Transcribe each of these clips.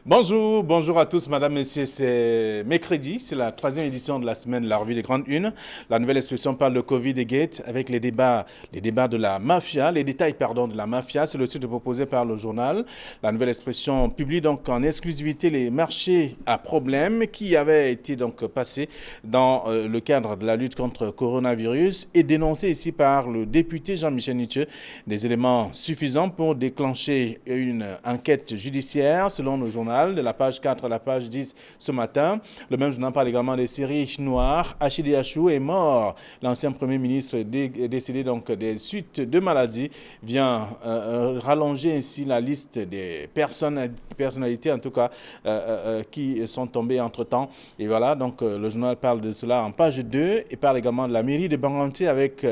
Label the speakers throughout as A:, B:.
A: Bonjour à tous, madame, messieurs. C'est mercredi, c'est la troisième édition de la semaine de la revue des Grandes Unes. La nouvelle expression parle de Covid et Gate avec les débats de la mafia, les détails, pardon, de la mafia. C'est le titre proposé par le journal. La nouvelle expression publie donc en exclusivité les marchés à problème qui avaient été donc passés dans le cadre de la lutte contre coronavirus et dénoncés ici par le député Jean-Michel Nithieu. Des éléments suffisants pour déclencher une enquête judiciaire selon le journal, de la page 4 à la page 10 ce matin. Le même journal parle également des séries noires. Achille Achou est mort. L'ancien Premier ministre décédé donc des suites de maladies vient rallonger ainsi la liste des personnalités en tout cas qui sont tombées entre-temps. Et voilà, donc le journal parle de cela en page 2 et parle également de la mairie de Banganté avec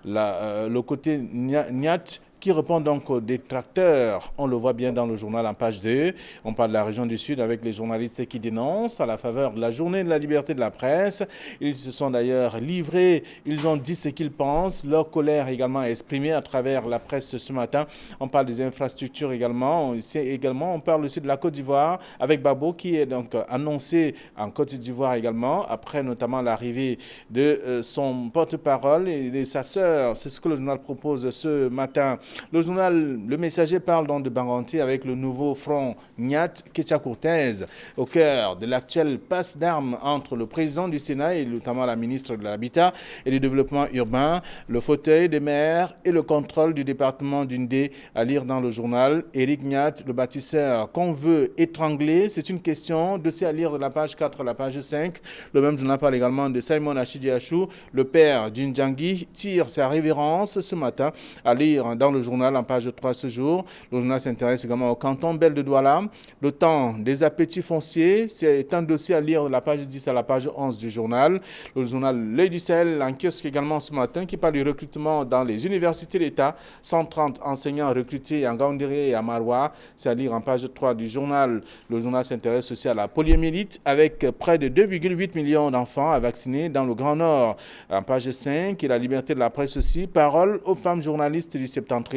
A: le côté Niat qui répond donc aux détracteurs. On le voit bien dans le journal en page 2. On parle de la région du Sud avec les journalistes qui dénoncent à la faveur de la journée de la liberté de la presse. Ils se sont d'ailleurs livrés, ils ont dit ce qu'ils pensent. Leur colère également exprimée à travers la presse ce matin. On parle des infrastructures également. On parle aussi de la Côte d'Ivoire avec Babo qui est donc annoncé en Côte d'Ivoire également, après notamment l'arrivée de son porte-parole et de sa sœur. C'est ce que le journal propose ce matin. Le journal Le Messager parle donc de Banganté avec le nouveau front Niat Ketia Cortez au cœur de l'actuelle passe d'armes entre le président du Sénat et notamment la ministre de l'Habitat et du Développement urbain, le fauteuil des maires et le contrôle du département d'Undé. À lire dans le journal, Éric Niat, le bâtisseur qu'on veut étrangler, c'est une question, dossier à lire de la page 4 à la page 5. Le même journal parle également de Simon Achidi Achou, le père d'Undjangi, tire sa révérence ce matin. À lire dans le journal en page 3 ce jour. Le journal s'intéresse également au canton Belle de Douala. Le temps des appétits fonciers, c'est un dossier à lire de la page 10 à la page 11 du journal. Le journal L'Œil du Sahel en kiosque également ce matin qui parle du recrutement dans les universités d'État. 130 enseignants recrutés en Gaoundéré et à Maroua. C'est à lire en page 3 du journal. Le journal s'intéresse aussi à la poliomyélite avec près de 2,8 millions d'enfants à vacciner dans le Grand Nord. En page 5, et la liberté de la presse aussi. Parole aux femmes journalistes du Septentrion.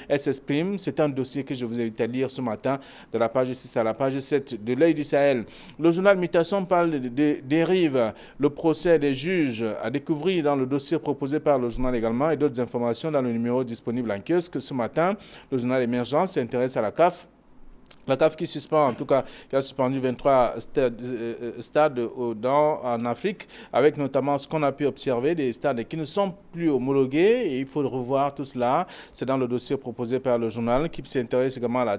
A: Elle s'exprime. C'est un dossier que je vous invite à lire ce matin de la page 6 à la page 7 de L'Œil du Sahel. Le journal Mutation parle de dérive. Le procès des juges à découvrir dans le dossier proposé par le journal également et d'autres informations dans le numéro disponible en kiosque ce matin. Le journal Émergence s'intéresse à la CAF. La CAF qui suspend, en tout cas, qui a suspendu 23 stades en Afrique, avec notamment ce qu'on a pu observer, des stades qui ne sont plus homologués, et il faut revoir tout cela. C'est dans le dossier proposé par le journal, qui s'intéresse également à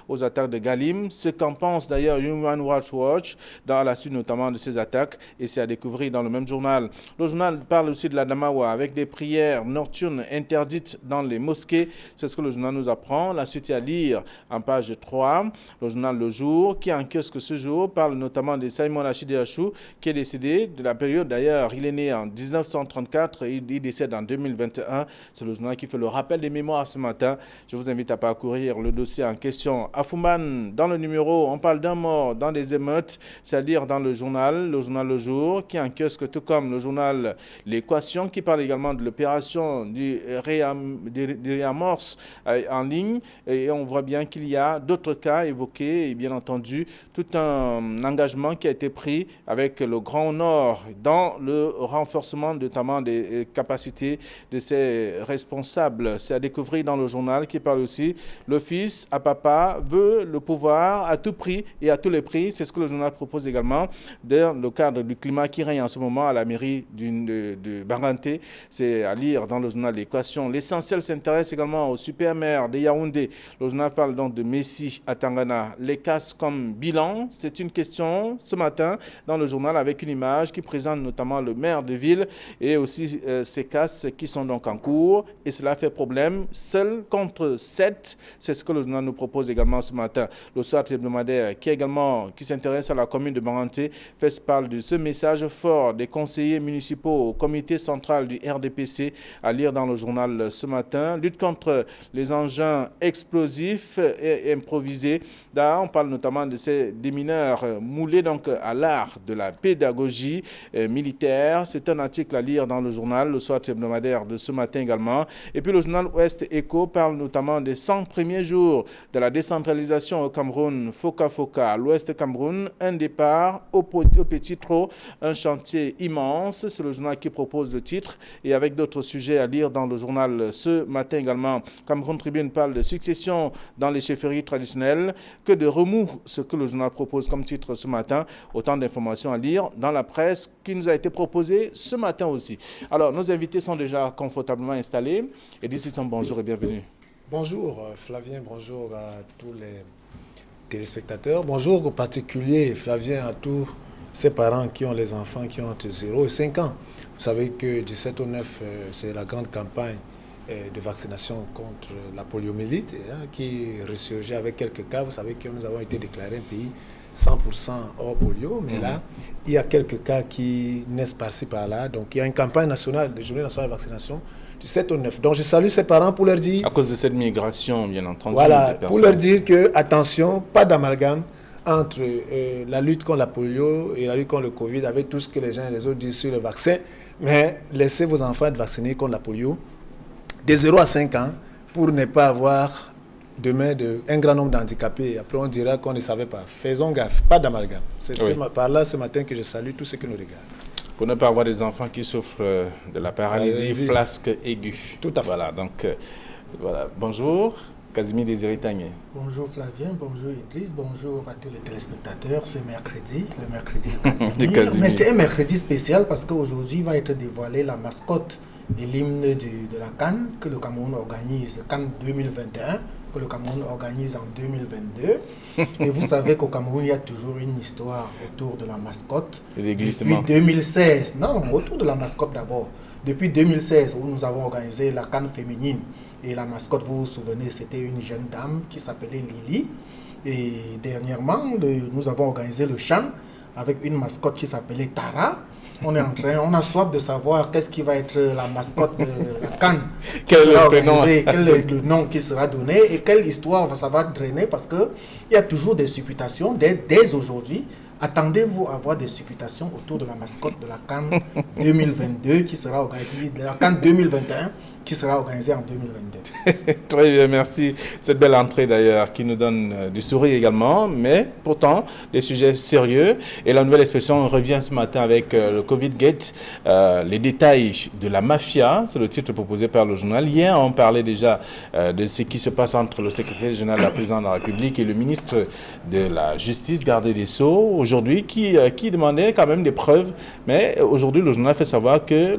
A: aux attaques de Galim. Ce qu'en pense d'ailleurs Human Rights Watch, dans la suite notamment de ces attaques, et c'est à découvrir dans le même journal. Le journal parle aussi de la Damawa, avec des prières nocturnes interdites dans les mosquées. C'est ce que le journal nous apprend. La suite est à lire en page 3. Le journal Le Jour, qui est en kiosque ce jour, parle notamment de Simon Achidi Achou, qui est décédé de la période d'ailleurs. Il est né en 1934 et il décède en 2021. C'est le journal qui fait le rappel des mémoires ce matin. Je vous invite à parcourir le dossier en question. À Fouman, dans le numéro, on parle d'un mort dans des émeutes, c'est-à-dire dans le journal Le Jour, qui est en kiosque, tout comme le journal L'Équation, qui parle également de l'opération du réamorce en ligne. Et on voit bien qu'il y a d'autres cas évoqué et bien entendu tout un engagement qui a été pris avec le Grand Nord dans le renforcement notamment des capacités de ses responsables. C'est à découvrir dans le journal qui parle aussi le fils à papa veut le pouvoir à tout prix et à tous les prix. C'est ce que le journal propose également dans le cadre du climat qui règne en ce moment à la mairie de Banganté. C'est à lire dans le journal L'Équation. L'essentiel s'intéresse également au super maire de Yaoundé. Le journal parle donc de Messi à Tangana. Les casses comme bilan, c'est une question ce matin dans le journal avec une image qui présente notamment le maire de ville et aussi ces casses qui sont donc en cours et cela fait problème. Seul contre 7, c'est ce que le journal nous propose également ce matin. Le soir hebdomadaire qui s'intéresse à la commune de Banganté fait part de ce message fort des conseillers municipaux au comité central du RDPC à lire dans le journal ce matin. Lutte contre les engins explosifs et improvisés. société. Là, on parle notamment de ces démineurs moulés donc à l'art de la pédagogie militaire. C'est un article à lire dans le journal, le Soir hebdomadaire de ce matin également. Et puis le journal Ouest Echo parle notamment des 100 premiers jours de la décentralisation au Cameroun. Foka Foka, à l'Ouest Cameroun, un départ au petit trot, un chantier immense. C'est le journal qui propose le titre et avec d'autres sujets à lire dans le journal ce matin également. Cameroun Tribune parle de succession dans les chefferies traditionnelles, que de remous, ce que le journal propose comme titre ce matin. Autant d'informations à lire dans la presse qui nous a été proposée ce matin aussi. Alors, nos invités sont déjà confortablement installés. Edith, bonjour et bienvenue.
B: Bonjour Flavien, bonjour à tous les téléspectateurs. Bonjour au particulier Flavien, à tous ces parents qui ont les enfants qui ont entre 0 et 5 ans. Vous savez que du 7 au 9, c'est la grande campagne de vaccination contre la poliomyélite qui ressurgit avec quelques cas. Vous savez que nous avons été déclarés un pays 100% hors polio, mais là, il y a quelques cas qui naissent par-ci par-là. Donc, il y a une campagne nationale, de journée nationale de vaccination du 7 au 9. Donc, je salue ces parents pour leur dire...
A: À cause de cette migration, bien entendu.
B: Voilà, pour leur dire que, attention, pas d'amalgame entre la lutte contre la polio et la lutte contre le Covid, avec tout ce que les uns et les autres disent sur le vaccin, mais laissez vos enfants être vaccinés contre la polio de 0 à 5 ans pour ne pas avoir demain un grand nombre d'handicapés. Après, on dira qu'on ne savait pas. Faisons gaffe, pas d'amalgame. C'est par là ce matin que je salue tous ceux qui nous regardent.
A: Pour ne pas avoir des enfants qui souffrent de la paralysie flasque aiguë.
B: Tout à fait.
A: Voilà, donc, voilà. Bonjour, Casimir Désiré Tagné.
C: Bonjour Flavien, bonjour Idriss, bonjour à tous les téléspectateurs. C'est mercredi, le mercredi de Casimir. Mais c'est un mercredi spécial parce qu'aujourd'hui va être dévoilée la mascotte et l'hymne de la CAN que le Cameroun organise, CAN 2021, que le Cameroun organise en 2022. Et vous savez qu'au Cameroun, il y a toujours une histoire autour de la mascotte.
A: Et des glissements.
C: Depuis 2016, non, autour de la mascotte d'abord. Depuis 2016, où nous avons organisé la CAN féminine. Et la mascotte, vous vous souvenez, c'était une jeune dame qui s'appelait Lily. Et dernièrement, nous avons organisé le chant avec une mascotte qui s'appelait Tara. On a soif de savoir qu'est-ce qui va être la mascotte de la CAN. Quel est le nom qui sera donné et quelle histoire ça va drainer, parce qu'il y a toujours des supputations dès aujourd'hui. Attendez-vous à voir des supputations autour de la mascotte de la CAN 2022 qui sera organisée, de la CAN 2021 qui sera organisée en 2022.
A: Très bien, merci. Cette belle entrée d'ailleurs qui nous donne du sourire également, mais pourtant des sujets sérieux. Et la nouvelle expression revient ce matin avec le Covid Gate, les détails de la mafia, c'est le titre proposé par le journal. Hier, on parlait déjà de ce qui se passe entre le secrétaire général de la présidence de la République et le ministre de la Justice, garde des Sceaux, aujourd'hui, qui demandait quand même des preuves. Mais aujourd'hui, le journal fait savoir que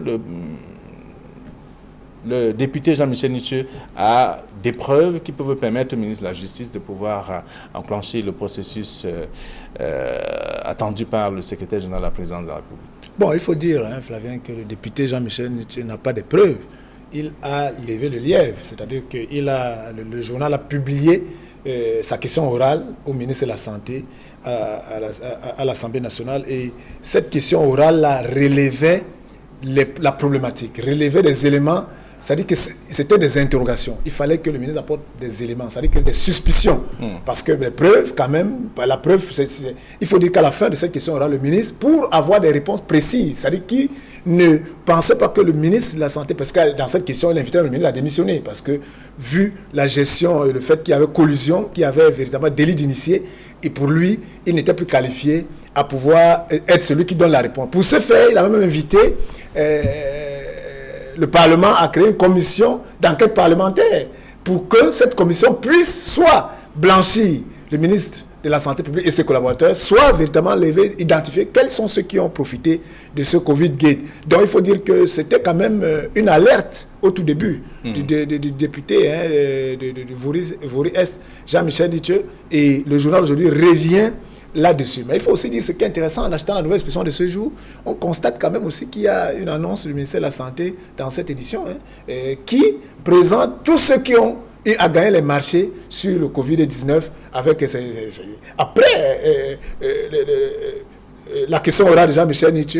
A: le député Jean-Michel Nitche a des preuves qui peuvent permettre au ministre de la Justice de pouvoir enclencher le processus attendu par le secrétaire général de la présidence de la République.
B: Bon, il faut dire, Flavien, que le député Jean-Michel Nitche n'a pas de preuves. Il a levé le lièvre, c'est-à-dire que le journal a publié sa question orale au ministre de la Santé à l'Assemblée nationale, et cette question orale relevait la problématique, relevait des éléments. C'est-à-dire que c'était des interrogations. Il fallait que le ministre apporte des éléments, c'est-à-dire que des suspicions. Parce que les preuves, quand même, la preuve, il faut dire qu'à la fin de cette question orale, le ministre, pour avoir des réponses précises, c'est-à-dire qu'il ne pensait pas que le ministre de la Santé, parce que dans cette question, il invitait le ministre à démissionner, parce que vu la gestion et le fait qu'il y avait collusion, qu'il y avait véritablement délit d'initié, et pour lui, il n'était plus qualifié à pouvoir être celui qui donne la réponse. Pour ce faire, il a même invité le Parlement à créer une commission d'enquête parlementaire pour que cette commission puisse soit blanchir le ministre de la Santé publique et ses collaborateurs, soit véritablement identifier quels sont ceux qui ont profité de ce Covid Gate. Donc il faut dire que c'était quand même une alerte au tout début du député de Vori-Est, Jean-Michel Nitche, et le journal aujourd'hui revient là-dessus. Mais il faut aussi dire ce qui est intéressant en achetant la nouvelle expression de ce jour, on constate quand même aussi qu'il y a une annonce du ministère de la Santé dans cette édition qui présente tous ceux qui ont eu à gagner les marchés sur le Covid-19 avec après la question orale de Jean-Michel Nitche,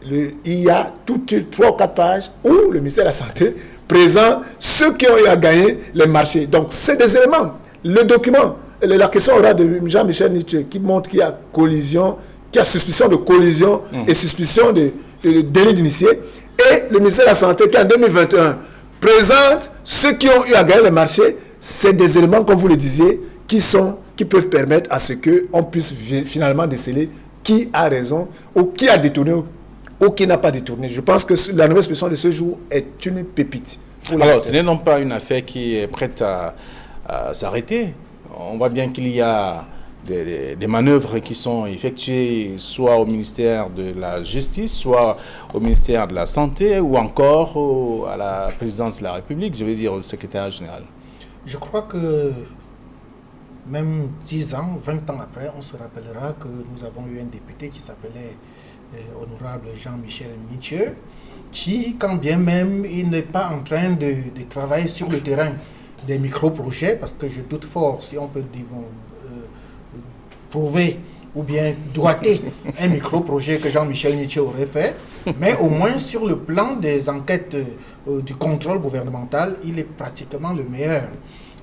B: il y a toutes 3 ou 4 pages où le ministère de la Santé présente ceux qui ont eu à gagner les marchés. Donc c'est des éléments. Le document la question orale de Jean-Michel Nietzsche qui montre qu'il y a collision, qu'il y a suspicion de collision et suspicion de délit d'initié. Et le ministère de la Santé qui en 2021 présente ceux qui ont eu à gagner le marché, c'est des éléments, comme vous le disiez, qui peuvent permettre à ce qu'on puisse finalement déceler qui a raison ou qui a détourné ou qui n'a pas détourné. Je pense que la nouvelle expression de ce jour est une pépite.
A: Alors, ce n'est non pas une affaire qui est prête à s'arrêter. On voit bien qu'il y a des manœuvres qui sont effectuées soit au ministère de la Justice, soit au ministère de la Santé ou encore à la présidence de la République, je veux dire au secrétaire général.
C: Je crois que même 10 ans, 20 ans après, on se rappellera que nous avons eu un député qui s'appelait honorable Jean-Michel Nietzsche, qui, quand bien même il n'est pas en train de travailler sur le terrain des micro-projets, parce que je doute fort si on peut dire, prouver ou bien doiter un micro-projet que Jean-Michel Nietzsche aurait fait, mais au moins sur le plan des enquêtes du contrôle gouvernemental, il est pratiquement le meilleur.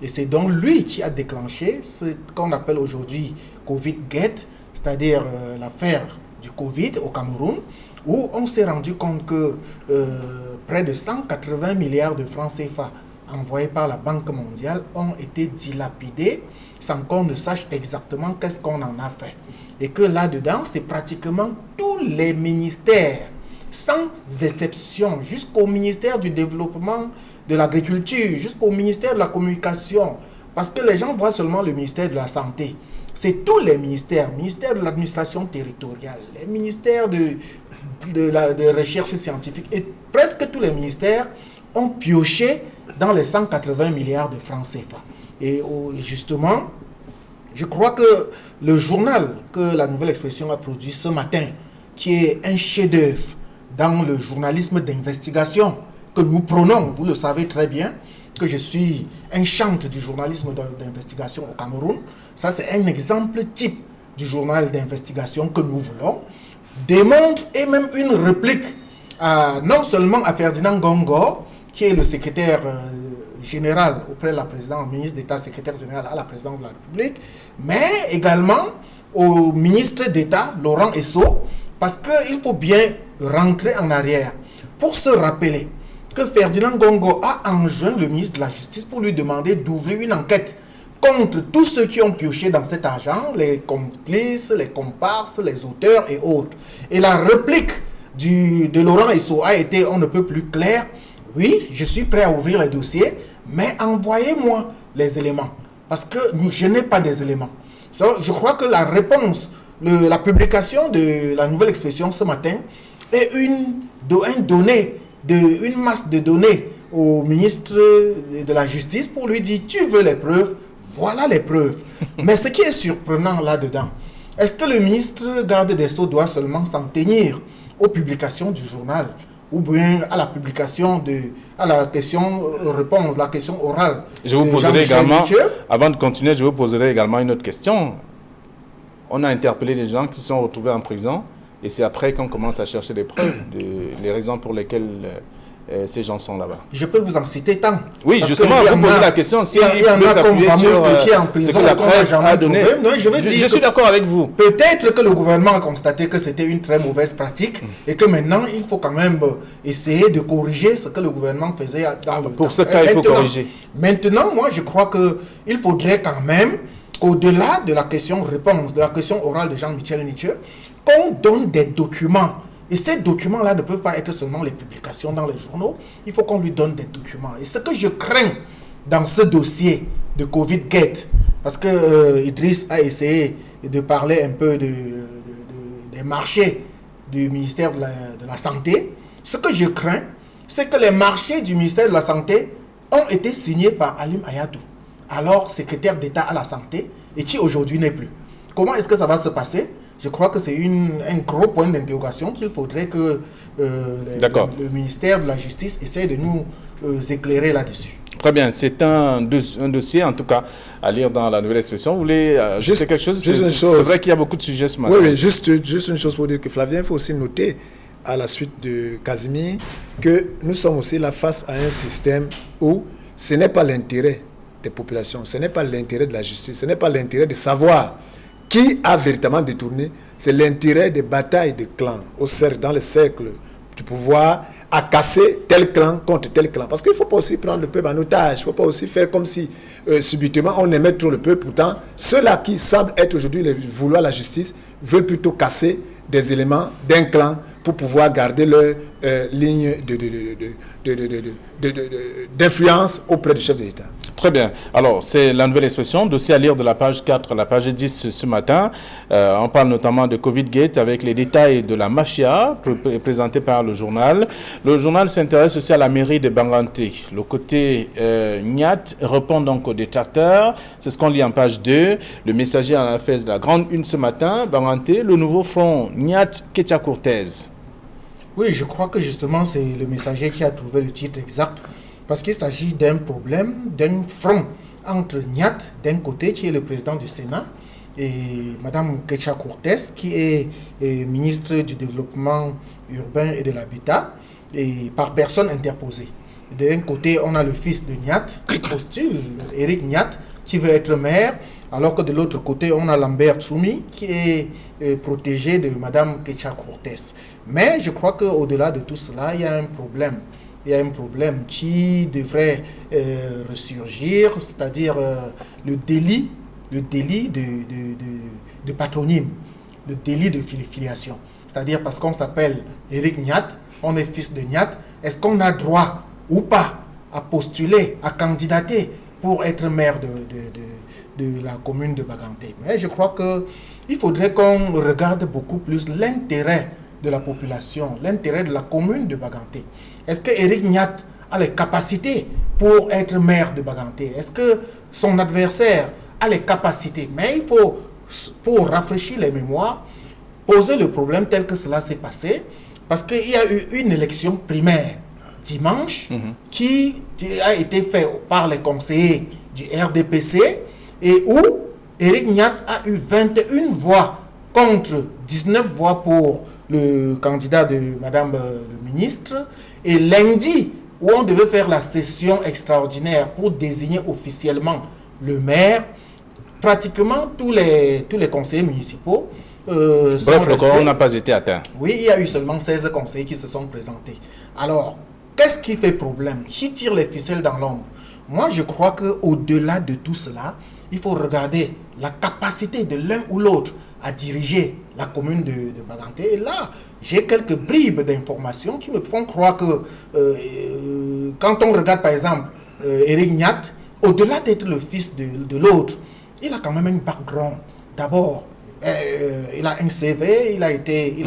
C: Et c'est donc lui qui a déclenché ce qu'on appelle aujourd'hui Covid-Gate, c'est-à-dire l'affaire du Covid au Cameroun, où on s'est rendu compte que près de 180 milliards de francs CFA envoyés par la Banque mondiale ont été dilapidés sans qu'on ne sache exactement qu'est-ce qu'on en a fait. Et que là-dedans, c'est pratiquement tous les ministères, sans exception, jusqu'au ministère du Développement de l'Agriculture, jusqu'au ministère de la Communication, parce que les gens voient seulement le ministère de la Santé. C'est tous les ministères, ministère de l'administration territoriale, les ministères de recherche scientifique, et presque tous les ministères ont pioché dans les 180 milliards de francs CFA. Et justement, je crois que le journal que la Nouvelle Expression a produit ce matin, qui est un chef-d'œuvre dans le journalisme d'investigation que nous prônons, vous le savez très bien, que je suis un chante du journalisme d'investigation au Cameroun. Ça, c'est un exemple type du journal d'investigation que nous voulons. Démontre et même une réplique non seulement à Ferdinand Gongo, qui est le secrétaire général auprès de la présidence, ministre d'État, secrétaire général à la présidence de la République, mais également au ministre d'État, Laurent Esso, parce qu'il faut bien rentrer en arrière pour se rappeler que Ferdinand Gongo a enjoint le ministre de la Justice pour lui demander d'ouvrir une enquête contre tous ceux qui ont pioché dans cet argent, les complices, les comparses, les auteurs et autres. Et la réplique de Laurent Esso a été on ne peut plus clair. Oui, je suis prêt à ouvrir les dossiers, mais envoyez-moi les éléments, parce que je n'ai pas des éléments. Je crois que la réponse, la publication de la Nouvelle Expression ce matin est une masse de données au ministre de la Justice pour lui dire, tu veux les preuves, voilà les preuves. Mais ce qui est surprenant là-dedans, est-ce que le ministre garde des Sceaux doit seulement s'en tenir aux publications du journal ou bien à la publication à la question-réponse, la question orale?
A: Je vous poserai également, avant de continuer, je vous poserai également une autre question. On a interpellé des gens qui se sont retrouvés en prison et c'est après qu'on commence à chercher des preuves, les raisons pour lesquelles ces gens sont là-bas.
C: Je peux vous en citer tant.
A: Oui, justement, vous posez la question.
C: Il y en a comme Vamour qui est en prison,
A: la presse a donné.
C: Je
A: suis d'accord avec vous.
C: Peut-être que le gouvernement a constaté que c'était une très mauvaise pratique et que maintenant, il faut quand même essayer de corriger ce que le gouvernement faisait dans le temps.
A: Pour ce cas, il faut corriger.
C: Maintenant, moi, je crois qu'il faudrait quand même, au-delà de la question-réponse, de la question orale de Jean-Michel Nietzsche, qu'on donne des documents. Et ces documents-là ne peuvent pas être seulement les publications dans les journaux. Il faut qu'on lui donne des documents. Et ce que je crains dans ce dossier de Covid-Gate, parce que Idriss a essayé de parler un peu des marchés du ministère de la Santé, ce que je crains, c'est que les marchés du ministère de la Santé ont été signés par Halim Hayatou, alors secrétaire d'État à la Santé, et qui aujourd'hui n'est plus. Comment est-ce que ça va se passer? Je crois que c'est un gros point d'interrogation qu'il faudrait que le ministère de la Justice essaie de nous éclairer là-dessus.
A: Très bien, c'est un dossier, en tout cas, à lire dans la Nouvelle Expression. Vous voulez ajouter quelque chose? C'est vrai qu'il y a beaucoup de sujets ce matin.
B: Oui, juste une chose pour dire que Flavien, il faut aussi noter, à la suite de Casimir, que nous sommes aussi là face à un système où ce n'est pas l'intérêt des populations. Ce n'est pas l'intérêt de la justice, ce n'est pas l'intérêt de savoir qui a véritablement détourné, c'est l'intérêt des batailles de clans dans le cercle du pouvoir, à casser tel clan contre tel clan. Parce qu'il ne faut pas aussi prendre le peuple en otage, il ne faut pas aussi faire comme si subitement on aimait trop le peuple. Pourtant, ceux-là qui semblent être aujourd'hui vouloir la justice veulent plutôt casser des éléments d'un clan pour pouvoir garder leur ligne d'influence auprès du chef de l'État.
A: Très bien. Alors, c'est la nouvelle expression, dossier à lire de la page 4 à la page 10 ce matin. On parle notamment de Covid-Gate avec les détails de la mafia présentés par le journal. Le journal s'intéresse aussi à la mairie de Banganté. Le côté Nyat répond donc aux détracteurs. C'est ce qu'on lit en page 2. Le Messager en a fait de la grande une ce matin. Banganté, le nouveau front Nyat-Ketia-Cortez.
C: Oui, je crois que justement c'est le Messager qui a trouvé le titre exact. Parce qu'il s'agit d'un problème, d'un front entre Nyat, d'un côté, qui est le président du Sénat, et Mme Ketia-Cortez, qui est ministre du Développement urbain et de l'Habitat, et par personne interposée. D'un côté, on a le fils de Nyat, qui postule, Éric Nyat, qui veut être maire, alors que de l'autre côté, on a Lambert Tsumi, qui est protégé de Mme Ketia-Cortez. Mais je crois qu'au-delà de tout cela, il y a un problème. Il y a un problème qui devrait ressurgir, c'est-à-dire le délit de patronyme, le délit de filiation. C'est-à-dire parce qu'on s'appelle Éric Nyat, on est fils de Nyat, est-ce qu'on a droit ou pas à postuler, à candidater pour être maire de la commune de Baganté? Mais je crois qu'il faudrait qu'on regarde beaucoup plus l'intérêt de la population, l'intérêt de la commune de Baganté. Est-ce que Éric Nyat a les capacités pour être maire de Baganté? Est-ce que son adversaire a les capacités? Mais il faut, pour rafraîchir les mémoires, poser le problème tel que cela s'est passé, parce qu'il y a eu une élection primaire dimanche qui a été faite par les conseillers du RDPC et où Éric Nyat a eu 21 voix contre 19 voix pour le candidat de Madame le ministre. Et lundi, où on devait faire la session extraordinaire pour désigner officiellement le maire, pratiquement tous les conseillers municipaux
A: bref, le quorum n'a pas été atteint.
C: Oui, il y a eu seulement 16 conseillers qui se sont présentés. Alors, qu'est-ce qui fait problème? Qui tire les ficelles dans l'ombre? Moi, je crois qu'au-delà de tout cela, il faut regarder la capacité de l'un ou l'autre à diriger la commune de Baganté. Et là, j'ai quelques bribes d'informations qui me font croire que quand on regarde par exemple Éric Nyat, au-delà d'être le fils de l'autre, il a quand même un background. D'abord, il a un CV, il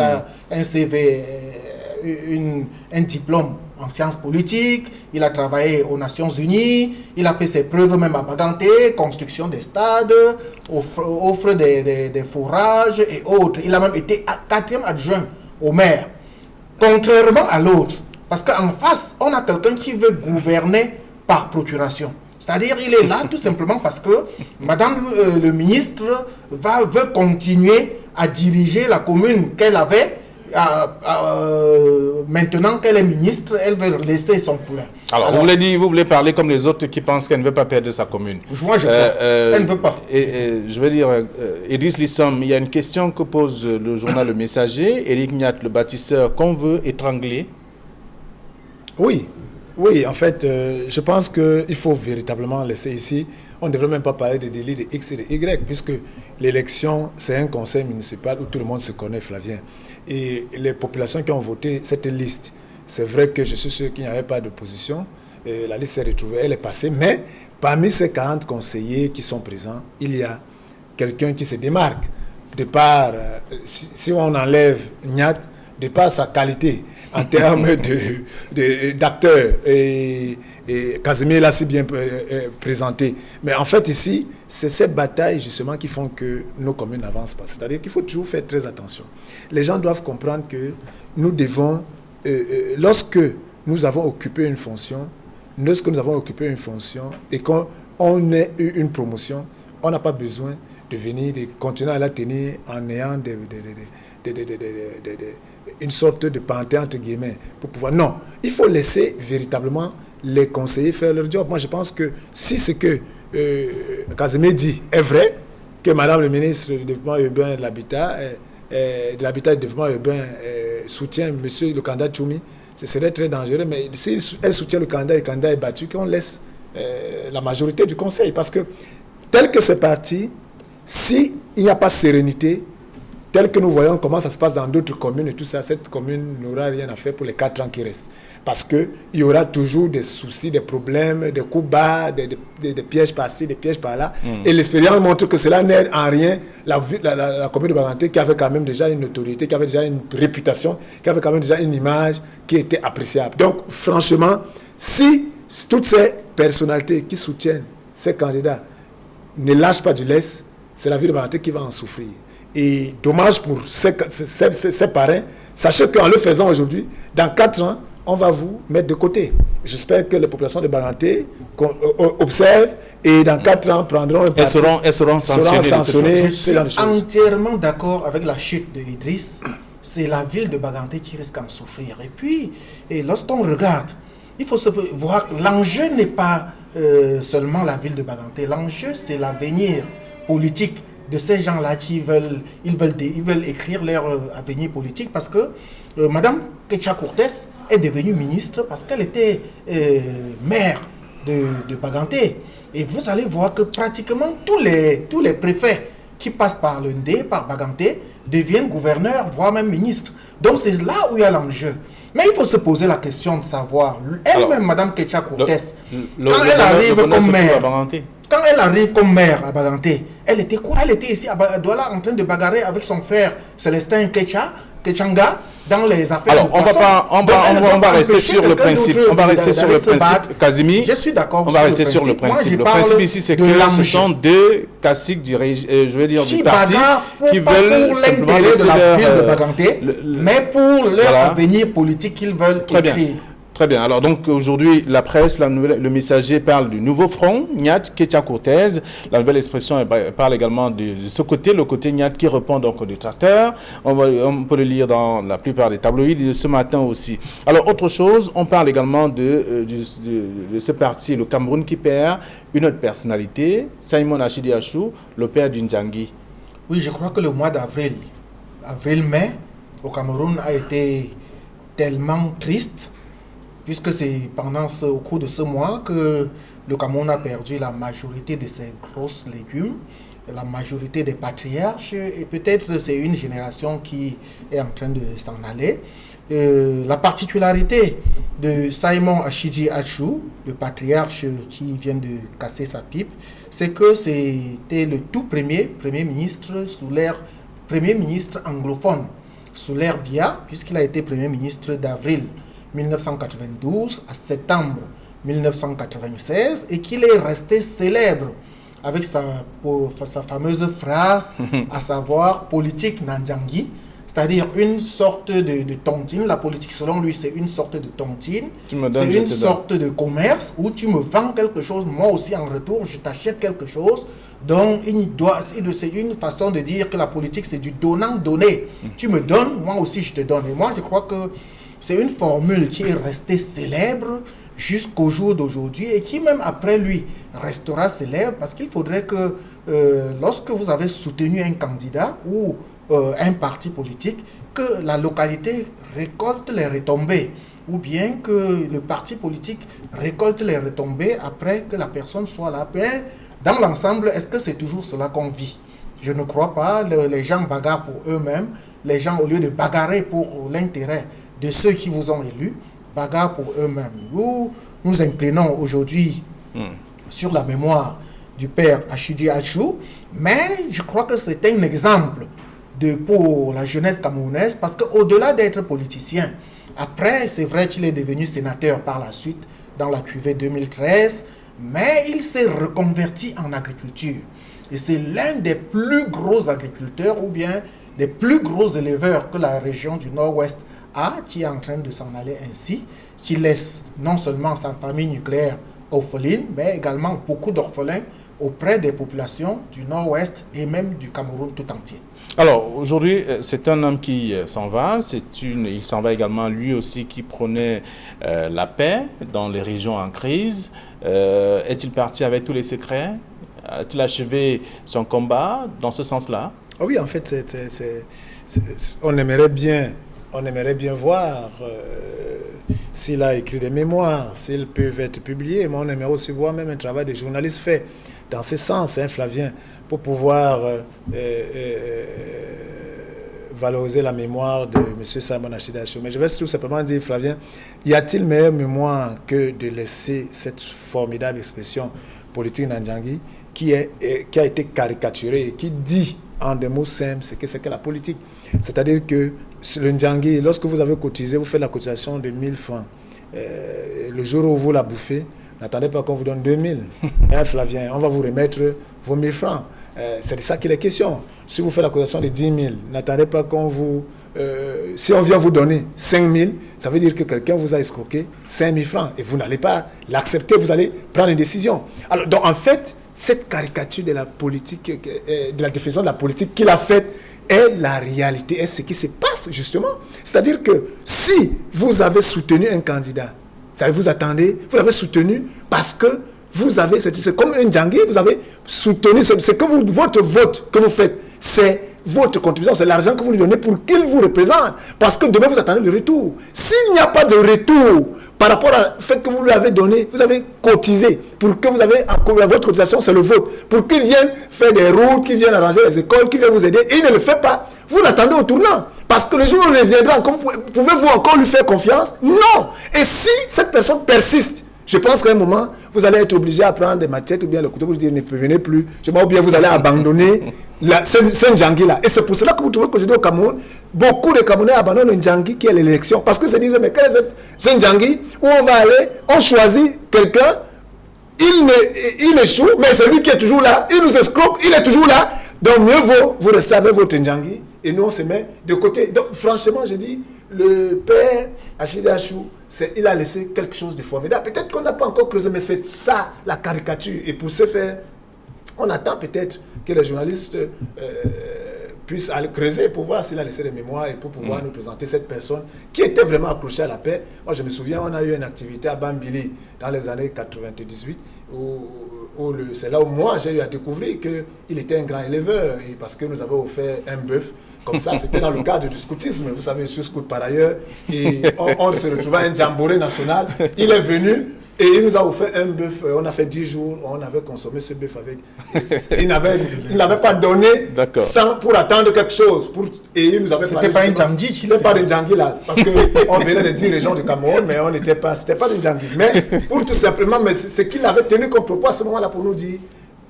C: a un CV, un diplôme en sciences politiques, il a travaillé aux Nations Unies, il a fait ses preuves même à Baganté, construction des stades, offre des forages et autres. Il a même été 4e adjoint au maire. Contrairement à l'autre, parce qu'en face, on a quelqu'un qui veut gouverner par procuration. C'est-à-dire, il est là tout simplement parce que Madame le ministre veut continuer à diriger la commune qu'elle avait. Maintenant qu'elle est ministre, elle veut laisser son poulain.
A: Alors vous voulez parler comme les autres qui pensent qu'elle ne veut pas perdre sa commune.
C: Moi, je crois. Elle ne veut pas.
A: Je veux dire, Idriss Lissom, il y a une question que pose le journal Le Messager. Éric Nyat, le bâtisseur, qu'on veut étrangler.
B: Oui, en fait, je pense qu'il faut véritablement laisser ici. On ne devrait même pas parler de délit de X et de Y, puisque l'élection, c'est un conseil municipal où tout le monde se connaît, Flavien. Et les populations qui ont voté cette liste, c'est vrai que je suis sûr qu'il n'y avait pas d'opposition. La liste s'est retrouvée, elle est passée. Mais parmi ces 40 conseillers qui sont présents, il y a quelqu'un qui se démarque. De par, si on enlève Nyat, de par sa qualité en termes d'acteur, et Casimir l'a si bien présenté. Mais en fait ici, c'est ces batailles justement qui font que nos communes n'avancent pas. C'est-à-dire qu'il faut toujours faire très attention. Les gens doivent comprendre que nous devons, lorsque nous avons occupé une fonction et qu'on ait eu une promotion, on n'a pas besoin de venir, de continuer à la tenir en ayant une sorte de panthère entre guillemets pour pouvoir. Non, il faut laisser véritablement les conseillers faire leur job. Moi, je pense que si c'est que Casimir dit est vrai, que Madame le ministre du Développement urbain et de l'Habitat, et du Développement urbain soutient Monsieur le candidat Tchoumi, ce serait très dangereux, mais si elle soutient le candidat est battu, qu'on laisse la majorité du conseil, parce que tel que c'est parti, s'il n'y a pas de sérénité, tel que nous voyons comment ça se passe dans d'autres communes et tout ça, cette commune n'aura rien à faire pour les 4 ans qui restent. Parce qu'il y aura toujours des soucis, des problèmes, des coups bas, des pièges par-ci, des pièges par-là. Et l'expérience montre que cela n'aide en rien la commune de Baganté, qui avait quand même déjà une autorité, qui avait déjà une réputation, qui avait quand même déjà une image qui était appréciable. Donc, franchement, si toutes ces personnalités qui soutiennent ces candidats ne lâchent pas du lest, c'est la ville de Baganté qui va en souffrir. Et dommage pour ces parrains. Sachez qu'en le faisant aujourd'hui, dans 4 ans, on va vous mettre de côté. J'espère que les populations de Baganté observent et dans 4 ans prendront un parti.
A: Elles seront sanctionnées.
C: Je suis entièrement d'accord avec la chute de Idriss. C'est la ville de Baganté qui risque d'en souffrir. Et puis, lorsqu'on regarde, il faut se voir que l'enjeu n'est pas seulement la ville de Baganté. L'enjeu, c'est l'avenir politique de ces gens-là qui veulent écrire leur avenir politique, parce que Madame Ketia Cortés est devenue ministre parce qu'elle était maire de Baganté. Et vous allez voir que pratiquement tous les préfets qui passent par le Ndé, par Baganté, deviennent gouverneurs, voire même ministres. Donc c'est là où il y a l'enjeu. Mais il faut se poser la question de savoir, elle-même, Madame Ketia Cortés, quand elle arrive comme maire, quand elle arrive comme maire à Baganté, elle était quoi? Elle était ici à Douala en train de bagarrer avec son frère Célestin Ketchanga dans les affaires.
A: Alors, on va rester sur le principe. On va rester sur le principe, Casimir.
C: Je suis d'accord.
A: On va rester sur le principe. Le principe ici, c'est que ce sont 2 caciques du parti qui veulent simplement
C: l'intérêt de la ville de Baganté, mais pour leur avenir politique qu'ils veulent écrire.
A: Très bien. Alors donc aujourd'hui, la presse, le messager parle du nouveau front, Nyat Ketia Cortés. La nouvelle expression parle également de ce côté, le côté Nyat qui répond donc aux détracteurs. On peut le lire dans la plupart des tabloïds de ce matin aussi. Alors autre chose, on parle également de ce parti, le Cameroun, qui perd une autre personnalité, Simon Achidi Achou, le père d'Indjangi.
C: Oui, je crois que le mois d'avril, avril-mai, au Cameroun a été tellement triste, puisque c'est au cours de ce mois que le Cameroun a perdu la majorité de ses grosses légumes, la majorité des patriarches, et peut-être c'est une génération qui est en train de s'en aller. La particularité de Simon Achidi Achou, le patriarche qui vient de casser sa pipe, c'est que c'était le tout premier ministre sous l'ère premier ministre anglophone, sous l'ère Biya, puisqu'il a été premier ministre d'avril 1992 à septembre 1996 et qu'il est resté célèbre avec sa fameuse phrase, à savoir politique Nandjangi, c'est-à-dire une sorte de tontine. La politique, selon lui, c'est une sorte de tontine, c'est une sorte de commerce où tu me vends quelque chose, moi aussi en retour, je t'achète quelque chose. Donc, c'est une façon de dire que la politique, c'est du donnant-donner. Tu me donnes, moi aussi je te donne. Et moi, je crois que c'est une formule qui est restée célèbre jusqu'au jour d'aujourd'hui et qui, même après lui, restera célèbre, parce qu'il faudrait que lorsque vous avez soutenu un candidat ou un parti politique, que la localité récolte les retombées, ou bien que le parti politique récolte les retombées après que la personne soit là. Mais dans l'ensemble, est-ce que c'est toujours cela qu'on vit? Je ne crois pas. Les gens bagarrent pour eux-mêmes. Les gens, au lieu de bagarrer pour l'intérêt de ceux qui vous ont élus, bagarrent pour eux-mêmes. Nous inclinons aujourd'hui sur la mémoire du père Achidi Achou, mais je crois que c'est un exemple pour la jeunesse camerounaise, parce qu'au-delà d'être politicien, après, c'est vrai qu'il est devenu sénateur par la suite, dans la cuvée 2013, mais il s'est reconverti en agriculture. Et c'est l'un des plus gros agriculteurs, ou bien des plus gros éleveurs que la région du Nord-Ouest qui est en train de s'en aller ainsi, qui laisse non seulement sa famille nucléaire orpheline, mais également beaucoup d'orphelins auprès des populations du Nord-Ouest et même du Cameroun tout entier.
A: Alors, aujourd'hui, c'est un homme qui s'en va. Il s'en va également, lui aussi, qui prônait la paix dans les régions en crise. Est-il parti avec tous les secrets? A-t-il achevé son combat dans ce sens-là?
B: Ah oui, en fait, on aimerait bien voir s'il a écrit des mémoires, s'ils peuvent être publiés, mais on aimerait aussi voir même un travail de journaliste fait dans ce sens, hein, Flavien, pour pouvoir valoriser la mémoire de M. Simon Achille Achou. Mais je vais tout simplement dire, Flavien, y a-t-il meilleure mémoire que de laisser cette formidable expression politique Ndjangi qui a été caricaturée et qui dit en des mots simples ce que c'est que la politique. C'est-à-dire que le Ndjangi, lorsque vous avez cotisé, vous faites la cotisation de 1000 francs. Le jour où vous la bouffez, n'attendez pas qu'on vous donne 2000. Hein, Flavien, on va vous remettre vos 1000 francs. C'est de ça qu'il est question. Si vous faites la cotisation de 10 000, n'attendez pas qu'on vous... si on vient vous donner 5 000, ça veut dire que quelqu'un vous a escroqué 5 000 francs. Et vous n'allez pas l'accepter, vous allez prendre une décision. Alors, donc, en fait, cette caricature de la politique, de la définition de la politique qu'il a faite, est la réalité, est ce qui se passe, justement. C'est-à-dire que si vous avez soutenu un candidat, vous attendez, vous l'avez soutenu parce que vous avez, c'est comme un Ndjangi, vous avez soutenu, c'est que votre vote que vous faites, c'est votre contribution, c'est l'argent que vous lui donnez pour qu'il vous représente. Parce que demain, vous attendez le retour. S'il n'y a pas de retour par rapport au fait que vous lui avez donné, vous avez cotisé, pour que vous avez, votre cotisation, c'est le vote, pour qu'il vienne faire des routes, qu'il vienne arranger les écoles, qu'il vienne vous aider, et il ne le fait pas. Vous l'attendez au tournant. Parce que le jour où il reviendra, pouvez-vous encore lui faire confiance? Non. Et si cette personne persiste, je pense qu'à un moment, vous allez être obligé à prendre des machettes ou bien le couteau pour dire ne venez plus. Ou bien vous allez abandonner ce Ndjangi-là. Et c'est pour cela que vous trouvez qu'aujourd'hui au Cameroun, beaucoup de Camerounais abandonnent le Ndjangi qui est l'élection. Parce qu'ils se disent, mais quel est ce Ndjangi où on va aller, on choisit quelqu'un, il échoue, mais c'est lui qui est toujours là, il nous escroque, il est toujours là. Donc mieux vaut vous rester avec votre Ndjangi et nous on se met de côté. Donc franchement, je dis, le père Achille Achou, il a laissé quelque chose de formidable. Peut-être qu'on n'a pas encore creusé, mais c'est ça la caricature. Et pour ce faire, on attend peut-être que les journalistes puissent aller creuser pour voir s'il a laissé des mémoires et pour pouvoir nous présenter cette personne qui était vraiment accrochée à la paix. Moi, je me souviens, on a eu une activité à Bambili dans les années 98 où c'est là où moi j'ai eu à découvrir qu'il était un grand éleveur et parce que nous avons offert un bœuf. Comme ça, c'était dans le cadre du scoutisme. Vous savez, je suis scout par ailleurs. Et on se retrouvait à un jamboree national. Il est venu et il nous a offert un bœuf. On a fait 10 jours. On avait consommé ce bœuf avec. Il n'avait pas donné sans pour attendre quelque chose. Et il nous avait
C: C'était pas un Ndjangi.
B: C'était pas un Ndjangi là. Parce qu'on venait de 10 régions du Cameroun, mais on n'était pas. C'était pas un Ndjangi. Mais pour tout simplement, mais ce qu'il avait tenu comme propos à ce moment-là pour nous dire,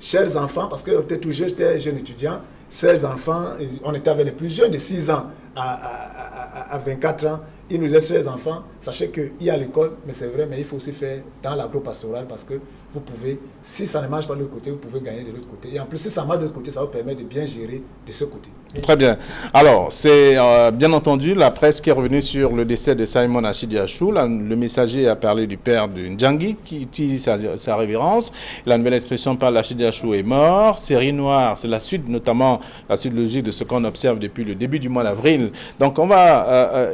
B: chers enfants, parce que j'étais jeune étudiant, chers enfants, on était avec les plus jeunes de 6 ans à 24 ans. Il nous disait, chers enfants, sachez qu'il y a l'école, mais c'est vrai, mais il faut aussi faire dans l'agro-pastoral parce que vous pouvez, si ça ne marche pas de l'autre côté, vous pouvez gagner de l'autre côté. Et en plus, si ça marche de l'autre côté, ça vous permet de bien gérer de ce côté.
A: Très bien. Alors, c'est bien entendu la presse qui est revenue sur le décès de Simon Achille Achou. Le messager a parlé du père de Ndjangi qui utilise sa révérence. La nouvelle expression parle d'Achille Achou est mort. Série noire, c'est la suite, notamment la suite logique de ce qu'on observe depuis le début du mois d'avril. Donc, on va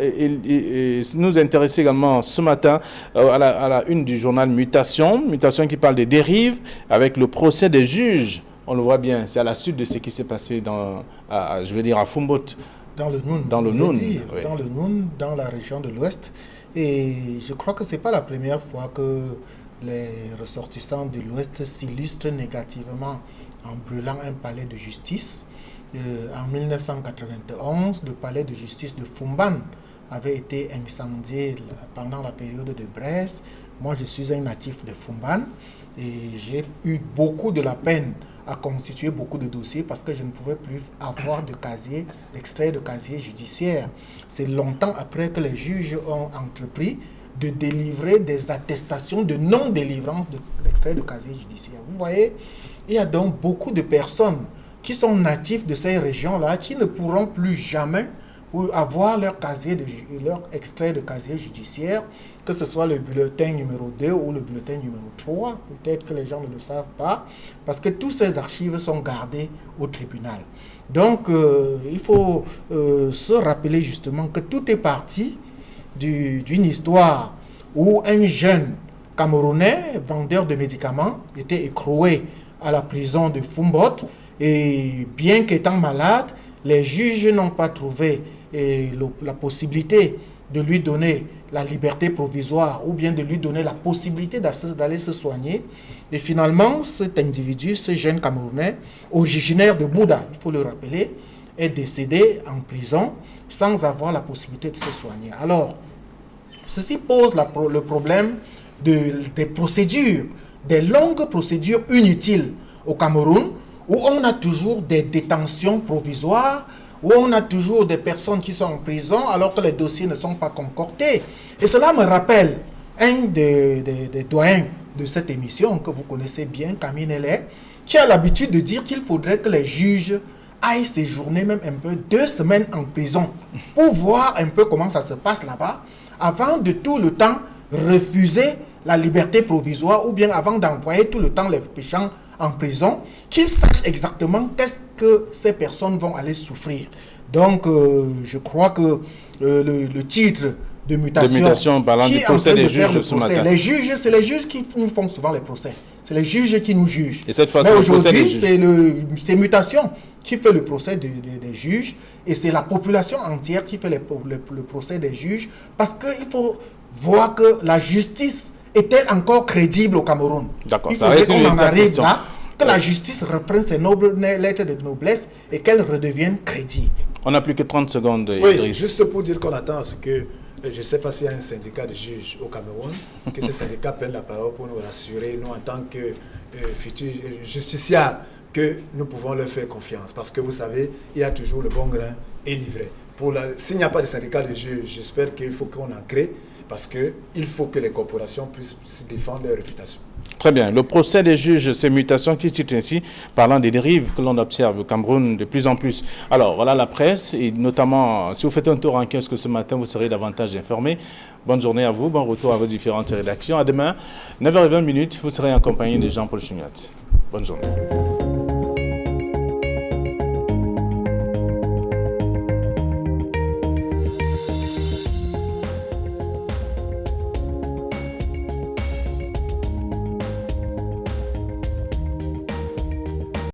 A: nous intéresser également ce matin à la une du journal Mutation qui parle des dérives avec le procès des juges. On le voit bien, c'est à la suite de ce qui s'est passé à Foumbot.
C: Dans le Noun.
A: Dans le Noun.
C: Oui. Dans le Noun, dans la région de l'Ouest. Et je crois que ce n'est pas la première fois que les ressortissants de l'Ouest s'illustrent négativement en brûlant un palais de justice. En 1991, le palais de justice de Foumban avait été incendié pendant la période de Brest. Moi, je suis un natif de Foumban et j'ai eu beaucoup de la peine à constituer beaucoup de dossiers parce que je ne pouvais plus avoir de casier, d'extrait de casier judiciaire. C'est longtemps après que les juges ont entrepris de délivrer des attestations de non-délivrance de l'extrait de casier judiciaire. Vous voyez, il y a donc beaucoup de personnes qui sont natifs de ces régions-là qui ne pourront plus jamais ou avoir leur extrait de casier judiciaire, que ce soit le bulletin numéro 2 ou le bulletin numéro 3. Peut-être que les gens ne le savent pas, parce que tous ces archives sont gardées au tribunal. Donc, il faut se rappeler justement que tout est parti d'une histoire où un jeune Camerounais, vendeur de médicaments, était écroué à la prison de Fumbot. Et bien qu'étant malade, les juges n'ont pas trouvé la possibilité de lui donner la liberté provisoire ou bien de lui donner la possibilité d'aller se soigner. Et finalement, cet individu, ce jeune Camerounais, originaire de Bouddha, il faut le rappeler, est décédé en prison sans avoir la possibilité de se soigner. Alors, ceci pose le problème des procédures, des longues procédures inutiles au Cameroun, où on a toujours des détentions provisoires, où on a toujours des personnes qui sont en prison alors que les dossiers ne sont pas concordés. Et cela me rappelle un des doyens de cette émission que vous connaissez bien, Camille Nellet, qui a l'habitude de dire qu'il faudrait que les juges aillent séjourner même un peu 2 semaines en prison pour voir un peu comment ça se passe là-bas, avant de tout le temps refuser la liberté provisoire ou bien avant d'envoyer tout le temps les péchants en prison, qu'ils sachent exactement qu'est-ce que ces personnes vont aller souffrir. Donc, je crois que le titre de mutation
A: parlant du procès des juges ce matin.
C: Les juges, c'est les juges qui nous font souvent les procès. C'est les juges qui nous jugent.
A: Et cette fois,
C: mais aujourd'hui, c'est mutation qui fait le procès des juges et c'est la population entière qui fait le procès des juges, parce qu'il faut voir que la justice est-elle encore crédible au Cameroun?
A: D'accord,
C: il faudrait qu'on en arrive là, que la justice reprenne ses lettres de noblesse et qu'elle redevienne crédible.
A: On n'a plus que 30 secondes,
B: oui,
A: Idriss.
B: Juste pour dire qu'on attend à ce que, je ne sais pas s'il y a un syndicat de juges au Cameroun, que ce syndicat prenne la parole pour nous rassurer, nous en tant que futurs justiciables, que nous pouvons leur faire confiance. Parce que vous savez, il y a toujours le bon grain et l'ivraie. S'il n'y a pas de syndicat de juges, j'espère qu'il faut qu'on en crée, parce qu'il faut que les corporations puissent défendre leur réputation.
A: Très bien. Le procès des juges, ces mutations qui citent ainsi, parlant des dérives que l'on observe au Cameroun de plus en plus. Alors, voilà la presse, et notamment, si vous faites un tour en kiosque ce matin, vous serez davantage informés. Bonne journée à vous, bon retour à vos différentes rédactions. À demain, 9h20, vous serez en compagnie de Jean-Paul Chugnat. Bonne journée.